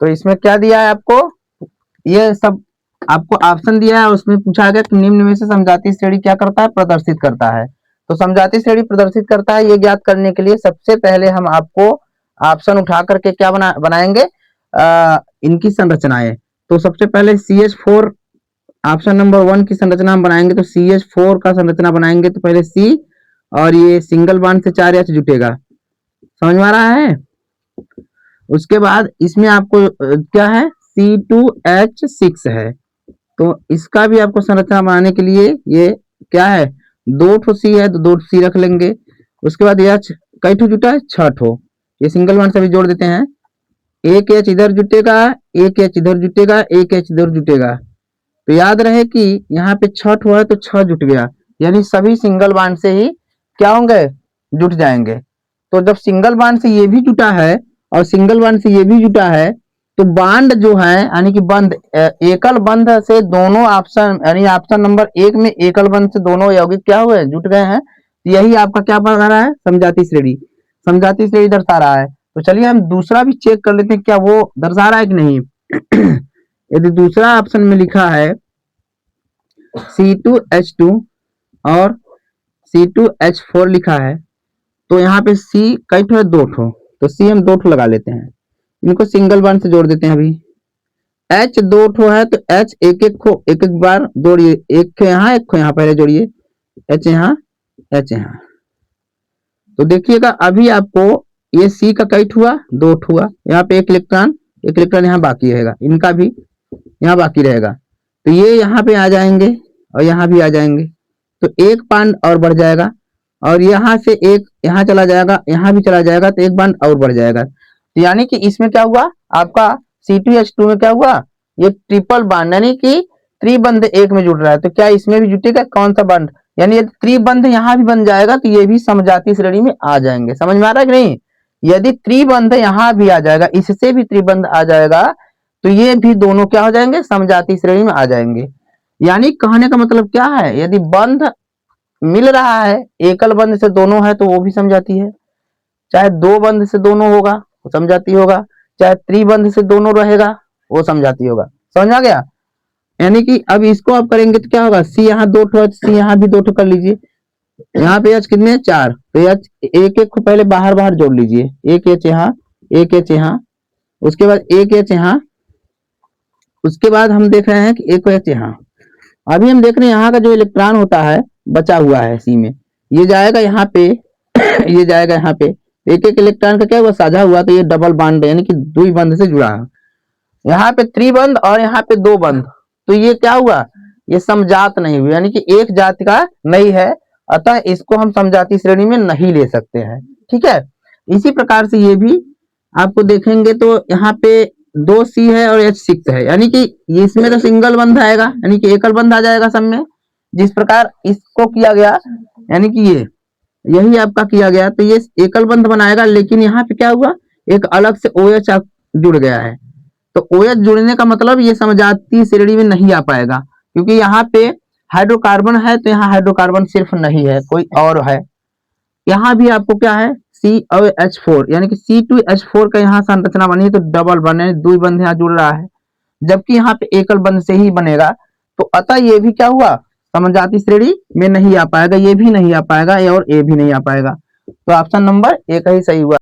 तो इसमें क्या दिया है आपको, ये सब आपको ऑप्शन दिया है, उसमें पूछा गया कि निम्न में से समजातीय श्रेणी क्या करता है, प्रदर्शित करता है। तो समजातीय श्रेणी प्रदर्शित करता है, ये ज्ञात करने के लिए सबसे पहले हम आपको ऑप्शन उठा करके क्या बनाएंगे, इनकी संरचनाएं। तो सबसे पहले CH4 ऑप्शन नंबर 1 की संरचना हम बनाएंगे। तो CH4 का संरचना बनाएंगे तो पहले C, और ये सिंगल बॉन्ड से 4 H जुटेगा, समझ में आ रहा है। उसके बाद इसमें आपको क्या है, C2H6 है। तो इसका भी आपको संरचना बनाने के लिए ये क्या है, 2 ठो C है तो 2 C रख लेंगे। उसके बाद H कई ठो जुटा है, 6 ठो। ये सिंगल बॉन्ड से भी जोड़ देते हैं, एक H इधर जुटेगा, एक H इधर जुटेगा, एक H इधर जुटेगा। तो याद रहे कि यहाँ पे 6 ठो है तो 6 जुट गया, यानी सभी सिंगल बॉन्ड से ही क्या होंगे, जुट जाएंगे। तो जब सिंगल बॉन्ड से ये भी जुटा है और सिंगल बॉन्ड से ये भी जुटा है, तो बॉन्ड जो है यानी कि बंध, एकल बंध से दोनों ऑप्शन, यानी ऑप्शन नंबर 1 में एकल बंध से दोनों यौगिक क्या हुए, जुट गए हैं। यही आपका क्या बता रहा है, समजातीय श्रेणी, समजातीय श्रेणी दर्शा रहा है। तो चलिए हम दूसरा भी चेक कर लेते हैं क्या वो दर्शा रहा है कि नहीं। यदि दूसरा ऑप्शन में लिखा है C2H2 और C2H4 लिखा है, तो यहाँ पे C कई ठो है, 2 ठो। तो C हम 2 ठो लगा लेते हैं, इनको सिंगल बॉन्ड से जोड़ देते हैं। अभी H 2 ठो है तो H एक एक बार जोड़िए, एक खो यहाँ, एक खो यहाँ, पहले जोड़िए, H यहाँ, H यहाँ। तो देखिएगा अभी आपको ये C का कई हुआ, 2 हुआ, यहाँ पे एक इलेक्ट्रॉन यहाँ बाकी रहेगा, इनका भी यहाँ बाकी रहेगा। तो ये यहाँ पे आ जाएंगे और यहाँ भी आ जाएंगे, तो एक बॉन्ड और बढ़ जाएगा, और यहाँ से एक यहाँ चला जाएगा, यहाँ भी चला जाएगा, तो एक बॉन्ड और बढ़ जाएगा। तो यानी कि इसमें क्या हुआ आपका C2H2 में क्या हुआ, ये ट्रिपल बॉन्ड यानी कि त्रिबंध एक में जुड़ रहा है। तो क्या इसमें भी जुटेगा, कौन सा बॉन्ड, यानी यदि त्रिबंध यहाँ भी बन जाएगा तो ये भी समजातीय श्रेणी में आ जाएंगे। समझ में आ रहा है कि नहीं, यदि त्रिबंध यहाँ भी आ जाएगा, इससे भी त्रिबंध आ जाएगा, तो ये भी दोनों क्या हो जाएंगे, समजातीय श्रेणी में आ जाएंगे। यानी कहने का मतलब क्या है, यदि बंध मिल रहा है, एकल बंध से दोनों है तो वो भी समजाती है, चाहे 2 बंध से दोनों होगा वो समजाती होगा, चाहे त्रिबंध से दोनों रहेगा वो समजाती होगा। समझ आ गया। यानी कि अब इसको आप करेंगे तो क्या होगा, C यहाँ 2 ठो, C यहाँ भी 2 ठो कर लीजिए, यहाँ पे H कितने 4, तो H एक को पहले बाहर बाहर जोड़ लीजिए, एक H यहाँ, एक H यहाँ, उसके बाद एक H यहाँ, उसके बाद हम देख रहे हैं कि एक H यहाँ। अभी हम देख रहे हैं यहाँ का जो इलेक्ट्रॉन होता है बचा हुआ है C में, ये जाएगा यहाँ पे ये जाएगा यहाँ पे, एक एक इलेक्ट्रॉन का क्या हुआ, साझा हुआ, तो ये डबल बॉन्ड यानी कि द्विबंध से जुड़ा है। यहाँ पे त्रिबंध और यहाँ पे 2 बंध, तो ये क्या हुआ, ये समजात नहीं हुई, यानी कि एक जाति का नहीं है, अतः इसको हम समजातीय श्रेणी में नहीं ले सकते हैं। ठीक है, इसी प्रकार से ये भी आपको देखेंगे तो यहाँ पे 2 C है और H6 है, यानी कि इसमें तो सिंगल बंध आएगा, यानी कि एकल बंध आ जाएगा सब में, जिस प्रकार इसको किया गया, यानी कि ये यही आपका किया गया, तो ये एकल बंध बनाएगा। लेकिन यहाँ पे क्या हुआ, एक अलग से OH जुड़ गया है, तो OH जुड़ने का मतलब ये समजातीय श्रेणी में नहीं आ पाएगा, क्योंकि यहाँ पे हाइड्रोकार्बन है, तो यहाँ हाइड्रोकार्बन सिर्फ नहीं है, कोई और है। यहाँ भी आपको क्या है, C और H4, यानी कि C2H4 का यहाँ संरचना बनी है, तो डबल बंध यानी द्विबंध यहाँ जुड़ रहा है, जबकि यहाँ पे एकल बंध से ही बनेगा। तो अतः ये भी क्या हुआ, समजातीय श्रेणी में नहीं आ पाएगा, ये भी नहीं आ पाएगा और ये भी नहीं आ पाएगा। तो ऑप्शन नंबर 1 ही सही हुआ।